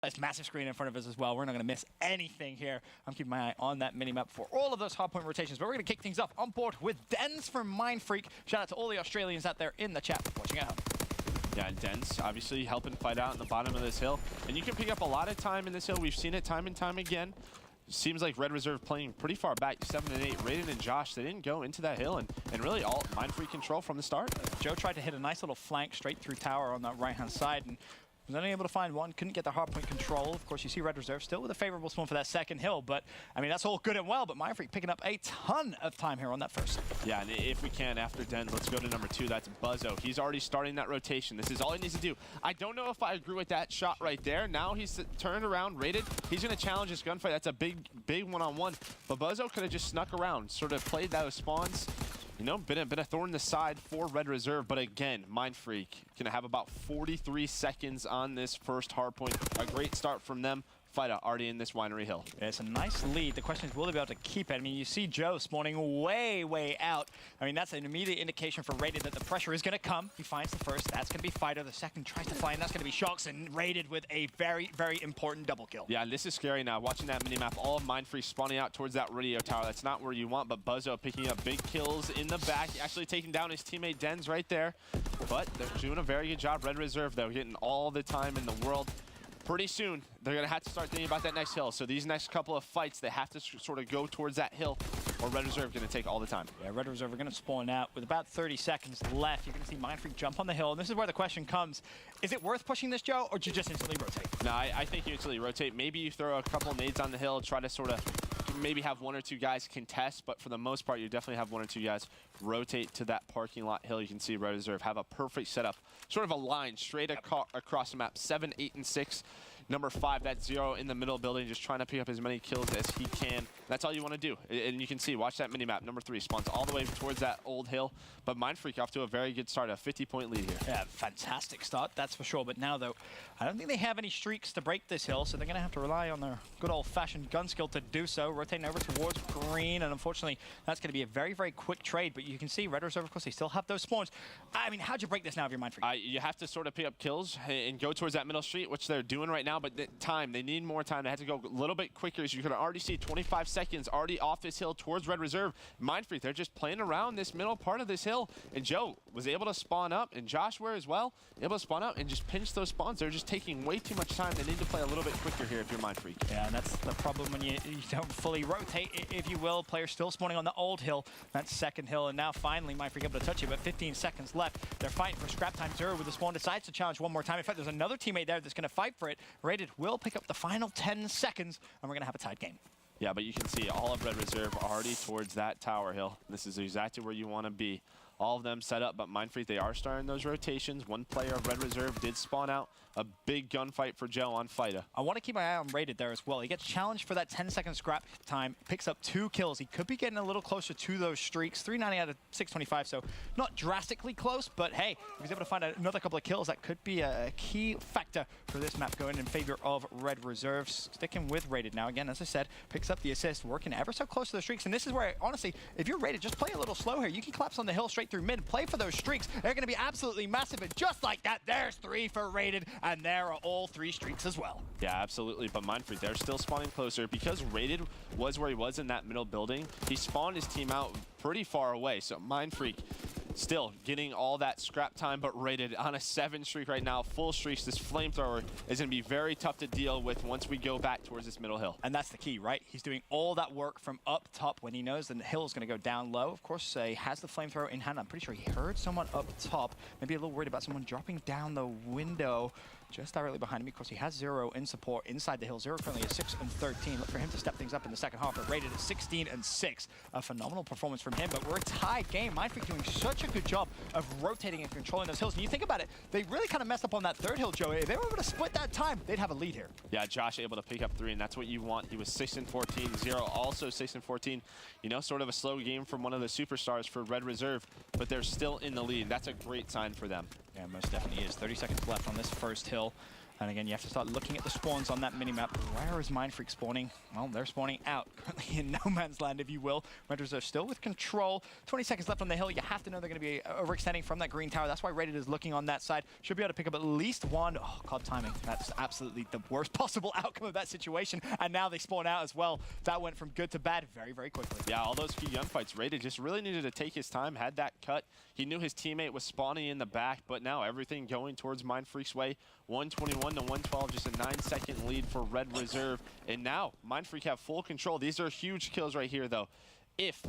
this massive screen in front of us as well. We're not going to miss anything here. I'm keeping my eye on that mini-map for all of those hardpoint rotations. But we're going to kick things off on board with Dens from Mindfreak. Shout out to all the Australians out there in the chat watching at home. Yeah, and Dens obviously helping fight out in the bottom of this hill. And you can pick up a lot of time in this hill. We've seen it time and time again. Seems like Red Reserve playing pretty far back, 7 and 8. Raiden and Josh, they didn't go into that hill and really all Mindfreak control from the start. Joe tried to hit a nice little flank straight through tower on that right-hand side and was only able to find one, couldn't get the hardpoint control. Of course, you see Red Reserve still with a favorable spawn for that second hill, but I mean, that's all good and well, but Mindfreak picking up a ton of time here on that first. Yeah, and if we can, after Den, let's go to number 2. That's Buzzo. He's already starting that rotation. This is all he needs to do. I don't know if I agree with that shot right there. Now he's turned around, rated. He's going to challenge this gunfight. That's a big one-on-one. But Buzzo could have just snuck around, sort of played those spawns. You know, been a thorn in the side for Red Reserve, but again, Mindfreak gonna have about 43 seconds on this first hardpoint. A great start from them. Fighter already in this winery hill. Yeah, it's a nice lead. The question is, will they be able to keep it? I mean, you see Joe spawning way out. I mean, that's an immediate indication for Rated that the pressure is going to come. He finds the first. That's going to be Fighter. The second tries to fly, and that's going to be Shocks, and Rated with a very important double kill. Yeah, and this is scary now. Watching that minimap, all of Mindfreak spawning out towards that radio tower. That's not where you want, but Buzzo picking up big kills in the back, actually taking down his teammate Dens right there. But they're doing a very good job. Red Reserve, though, getting all the time in the world. Pretty soon, they're going to have to start thinking about that next hill. So these next couple of fights, they have to sort of go towards that hill, or Red Reserve going to take all the time. Yeah, Red Reserve are going to spawn out with about 30 seconds left. You're going to see Mindfreak jump on the hill, and this is where the question comes. Is it worth pushing this, Joe, or do you just instantly rotate? No, I think you instantly rotate. Maybe you throw a couple nades on the hill, try to sort of maybe have 1 or 2 guys contest, but for the most part, you definitely have 1 or 2 guys rotate to that parking lot hill. You can see Red Reserve have a perfect setup, sort of a line straight across the map, 7, 8, and 6. Number 5, that 0 in the middle building, just trying to pick up as many kills as he can. That's all you want to do. And you can see, watch that minimap. Number 3 spawns all the way towards that old hill. But Mindfreak off to a very good start, a 50-point lead here. Yeah, fantastic start, that's for sure. But now, though, I don't think they have any streaks to break this hill, so they're going to have to rely on their good old-fashioned gun skill to do so. Rotating over towards green, and unfortunately, that's going to be a very quick trade. But you can see Red Reserve, of course, they still have those spawns. I mean, how'd you break this now if you're Mindfreak? You have to sort of pick up kills and go towards that middle street, which they're doing right now, but they need more time. They have to go a little bit quicker. As you can already see, 25 seconds already off this hill towards Red Reserve. Mindfreak, they're just playing around this middle part of this hill, and Joe was able to spawn up, and Josh were as well, able to spawn out and just pinch those spawns. They're just taking way too much time. They need to play a little bit quicker here if you're Mindfreak. Yeah, and that's the problem when you don't fully rotate, if you will. Players still spawning on the old hill, that second hill, and now finally Mindfreak able to touch it, but 15 seconds left. They're fighting for scrap time 0 with the spawn, decides to challenge one more time. In fact, there's another teammate there that's going to fight for it. Rated will pick up the final 10 seconds, and we're going to have a tied game. Yeah, but you can see all of Red Reserve already towards that tower hill. This is exactly where you want to be. All of them set up, but Mindfreak, they are starting those rotations. One player of Red Reserve did spawn out. A big gunfight for Joe on Fighter. I want to keep my eye on Rated there as well. He gets challenged for that 10-second scrap time, picks up 2 kills. He could be getting a little closer to those streaks. 390 out of 625, so not drastically close, but hey, if he's able to find another couple of kills, that could be a key factor for this map going in favor of Red Reserve. Sticking with Rated now, again, as I said, picks up the assist, working ever so close to the streaks. And this is where, honestly, if you're Rated, just play a little slow here. You can collapse on the hill straight through mid, play for those streaks. They're going to be absolutely massive, and just like that, there's 3 for Rated, and there are all 3 streaks as well. Yeah, absolutely, but Mindfreak, they're still spawning closer. Because Rated was where he was in that middle building, he spawned his team out pretty far away, so Mindfreak still getting all that scrap time, but Rated on a 7 streak right now, full streaks. This flamethrower is going to be very tough to deal with once we go back towards this middle hill. And that's the key, right? He's doing all that work from up top when he knows the hill is going to go down low. Of course, he has the flamethrower in hand. I'm pretty sure he heard someone up top, maybe a little worried about someone dropping down the window just directly behind him. Of course, he has 0 in support inside the hill. 0 currently is 6 and 13. Look for him to step things up in the second half, but Rated at 16 and 6. A phenomenal performance from him, but we're a tied game. Mindfreak doing such a good job of rotating and controlling those hills. And you think about it, they really kind of messed up on that 3rd hill, Joey. If they were able to split that time, they'd have a lead here. Yeah, Josh able to pick up 3, and that's what you want. He was 6 and 14. 0 also 6 and 14. You know, sort of a slow game from one of the superstars for Red Reserve, but they're still in the lead. That's a great sign for them. Yeah, most definitely is. 30 seconds left on this first hill. And again, you have to start looking at the spawns on that minimap. Where is Mindfreak spawning? Well, they're spawning out, currently in no man's land, if you will. Red Reserve still with control. 20 seconds left on the hill. You have to know they're going to be overextending from that green tower. That's why Rated is looking on that side. Should be able to pick up at least one. Oh, God, timing. That's absolutely the worst possible outcome of that situation. And now they spawn out as well. That went from good to bad very, very quickly. Yeah, all those key gunfights. Rated just really needed to take his time, had that cut. He knew his teammate was spawning in the back, but now everything going towards Mindfreak's way. 121 to 112, just a 9-second lead for Red Reserve. And now Mindfreak have full control. These are huge kills right here, though. If,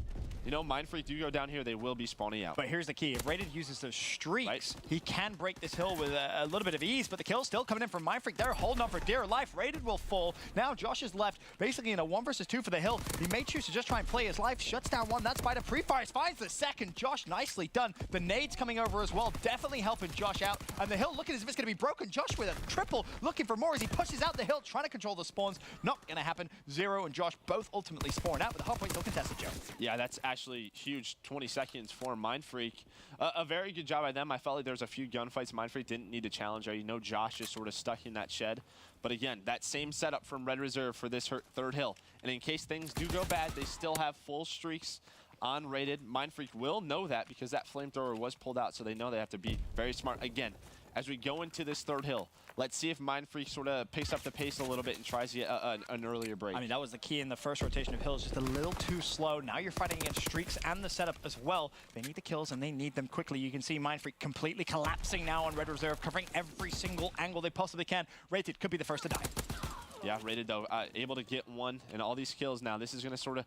you know, Mindfreak do go down here, they will be spawning out. But here's the key. If Rated uses those streaks, he can break this hill with a little bit of ease, but the kill's still coming in from Mindfreak. They're holding on for dear life. Rated will fall. Now Josh is left basically in a 1 versus 2 for the hill. He may choose to just try and play his life. Shuts down one. That spider pre-fires, finds the second. Josh, nicely done. The nades coming over as well, definitely helping Josh out. And the hill looking as if it's going to be broken. Josh with a triple, looking for more as he pushes out the hill, trying to control the spawns. Not going to happen. Zero and Josh both ultimately spawn out with the hardpoint still contested, Joe. Yeah, that's actually huge. 20 seconds for Mindfreak. A very good job by them. I felt like there was a few gunfights Mindfreak didn't need to challenge. You know, Josh is sort of stuck in that shed. But again, that same setup from Red Reserve for this third hill. And in case things do go bad, they still have full streaks on Rated. Mindfreak will know that because that flamethrower was pulled out, so they know they have to be very smart. Again, as we go into this third hill, let's see if Mindfreak sort of picks up the pace a little bit and tries to get an earlier break. I mean, that was the key in the first rotation of hills, just a little too slow. Now you're fighting against streaks and the setup as well. They need the kills and they need them quickly. You can see Mindfreak completely collapsing now on Red Reserve, covering every single angle they possibly can. Rated could be the first to die. Yeah, Rated though, able to get one and all these kills now. This is going to sort of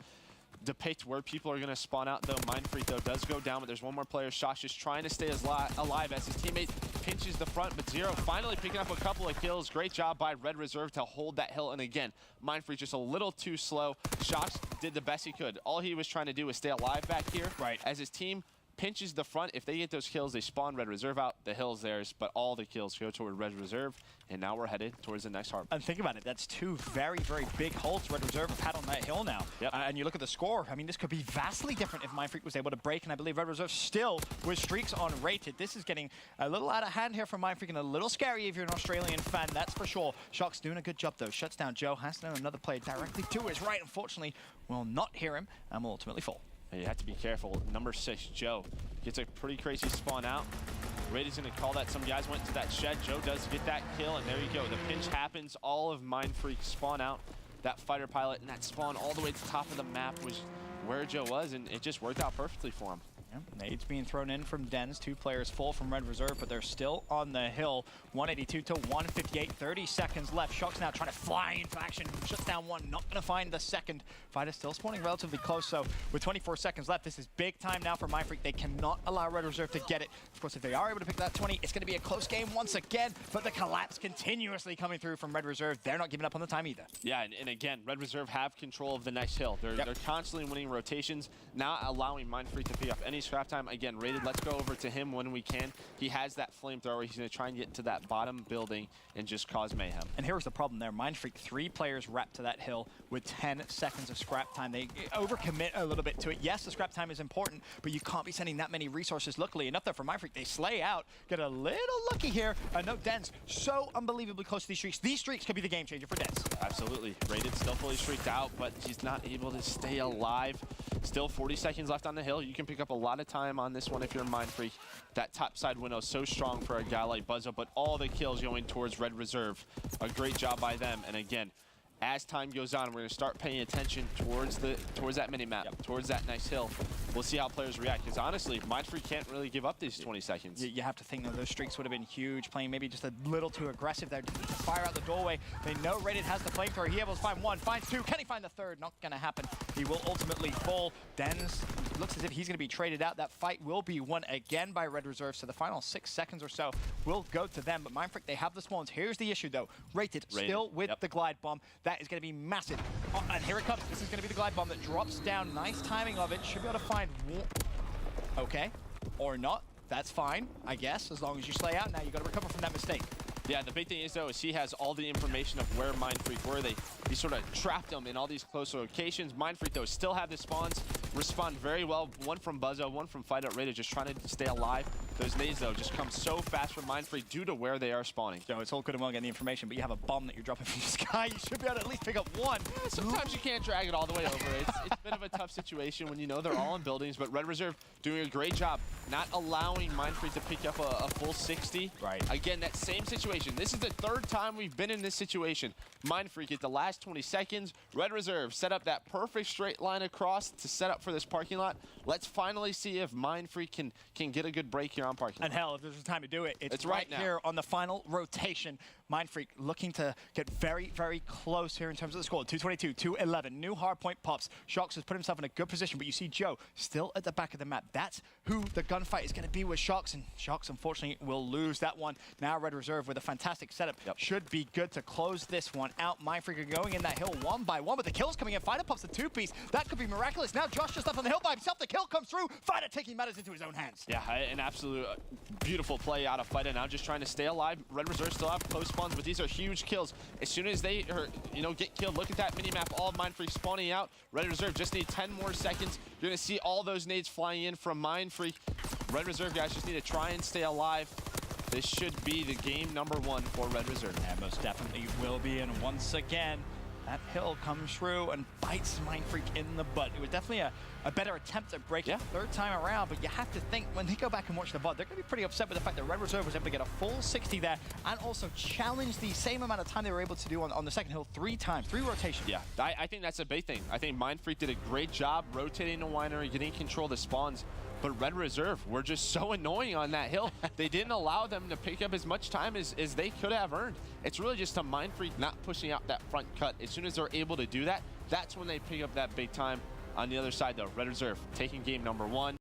depict where people are going to spawn out, though. Mindfreak, though, does go down, but there's one more player. Shosh just trying to stay alive as his teammate pinches the front, but Zero finally picking up a couple of kills. Great job by Red Reserve to hold that hill, and again, Mindfreak just a little too slow. Shosh did the best he could. All he was trying to do was stay alive back here. Right. As his team pinches the front, if they get those kills, they spawn Red Reserve out. The hill's theirs, but all the kills go toward Red Reserve, and now we're headed towards the next harbor. And think about it, that's two very, very big holds Red Reserve have had on that hill now. Yep. And you look at the score, I mean, this could be vastly different if Mindfreak was able to break, and I believe Red Reserve still with streaks on Rated. This is getting a little out of hand here from Mindfreak and a little scary if you're an Australian fan, that's for sure. Shock's doing a good job, though. Shuts down Joe, has to know another player directly to his right. Unfortunately, will not hear him and will ultimately fall. You have to be careful. Number 6, Joe, gets a pretty crazy spawn out. Raid's going to call that. Some guys went to that shed. Joe does get that kill, and there you go. The pinch happens. All of Mindfreak spawn out. That fighter pilot and that spawn all the way to the top of the map was where Joe was, and it just worked out perfectly for him. Yeah, nades being thrown in from Dens. 2 players full from Red Reserve, but they're still on the hill. 182 to 158. 30 seconds left. Shock's now trying to fly into action. Shuts down one. Not going to find the second. Fighter still spawning relatively close. So with 24 seconds left, this is big time now for Mindfreak. They cannot allow Red Reserve to get it. Of course, if they are able to pick that 20, it's going to be a close game once again. But the collapse continuously coming through from Red Reserve. They're not giving up on the time either. Yeah, and again, Red Reserve have control of the next hill. They're constantly winning rotations, not allowing Mindfreak to pick up any scrap time. Again, Rated, let's go over to him when we can. He has that flamethrower. He's going to try and get into that bottom building and just cause mayhem. And here's the problem there. Mindfreak, 3 players wrapped to that hill with 10 seconds of scrap time. They overcommit a little bit to it. Yes, the scrap time is important, but you can't be sending that many resources. Luckily enough there for Mindfreak, they slay out, get a little lucky here. No, Dens so unbelievably close to these streaks. These streaks could be the game changer for Dens. Absolutely. Rated still fully streaked out, but he's not able to stay alive. Still 40 seconds left on the hill. You can pick up a lot of time on this one if you're Mindfreak. That top side window is so strong for a guy like Buzzo, but all the kills going towards Red Reserve. A great job by them. And again, as time goes on, we're going to start paying attention towards that mini-map, towards that nice hill. We'll see how players react, because honestly, Mindfreak can't really give up these 20 seconds. You have to think that those streaks would have been huge, playing maybe just a little too aggressive there to fire out the doorway. They know Rated has the flamethrower. He able to find 1, finds 2. Can he find the 3rd? Not going to happen. He will ultimately fall. Dens looks as if he's going to be traded out. That fight will be won again by Red Reserve, so the final 6 seconds or so will go to them. But Mindfreak, they have the spawns. Here's the issue, though. Rated still with the glide bomb. That is going to be massive. Oh, and here it comes. This is going to be the glide bomb that drops down. Nice timing of it. Should be able to find one. Okay. Or not. That's fine, I guess, as long as you slay out. Now you got to recover from that mistake. Yeah, the big thing is, though, is he has all the information of where Mindfreak were. He sort of trapped them in all these close locations. Mindfreak, though, still have the spawns, respond very well. One from Buzzo, one from Fight Out Rated, just trying to stay alive. Those nades, though, just come so fast from Mindfreak due to where they are spawning. So it's all good and well getting the information, but you have a bomb that you're dropping from the sky. You should be able to at least pick up one. Sometimes you can't drag it all the way over. It's a bit of a tough situation when you know they're all in buildings, but Red Reserve doing a great job not allowing Mindfreak to pick up a full 60. Right. Again, that same situation. This is the third time we've been in this situation. Mindfreak at the last 20 seconds. Red Reserve set up that perfect straight line across to set up for this parking lot. Let's finally see if Mindfreak can get a good break here on parking lot. And hell, if there's a time to do it, it's right right now. here on the final rotation. Mindfreak looking to get very, very close here in terms of the score. 222, 211. New hardpoint pops. Shox has put himself in a good position, but you see Joe still at the back of the map. That's who the gunfight is going to be with Shox, and Shox unfortunately will lose that one. Now Red Reserve with a fantastic setup should be good to close this one out. Mindfreak are going in that hill one by one, but the kills coming in. Fighter pops the two-piece. That could be miraculous. Now Josh just up on the hill by himself. The kill comes through. Fighter taking matters into his own hands. Yeah, an absolute beautiful play out of Fighter now, just trying to stay alive. Red Reserve still have close spawns, but these are huge kills. As soon as they get killed, look at that mini-map, all of Mindfreak spawning out. Red Reserve just need 10 more seconds. You're going to see all those nades flying in from Mindfreak. Red Reserve guys just need to try and stay alive. This should be the game number one for Red Reserve. Yeah, most definitely will be, and once again, that hill comes through and bites Mindfreak in the butt. It was definitely a better attempt at breaking third time around, but you have to think when they go back and watch the VOD, they're going to be pretty upset with the fact that Red Reserve was able to get a full 60 there and also challenge the same amount of time they were able to do on the second hill 3 times, 3 rotations. Yeah, I think that's a big thing. I think Mindfreak did a great job rotating the winery, getting control of the spawns. But Red Reserve were just so annoying on that hill. They didn't allow them to pick up as much time as they could have earned. It's really just a Mindfreak not pushing out that front cut. As soon as they're able to do that, that's when they pick up that big time. On the other side, though, Red Reserve taking game number 1.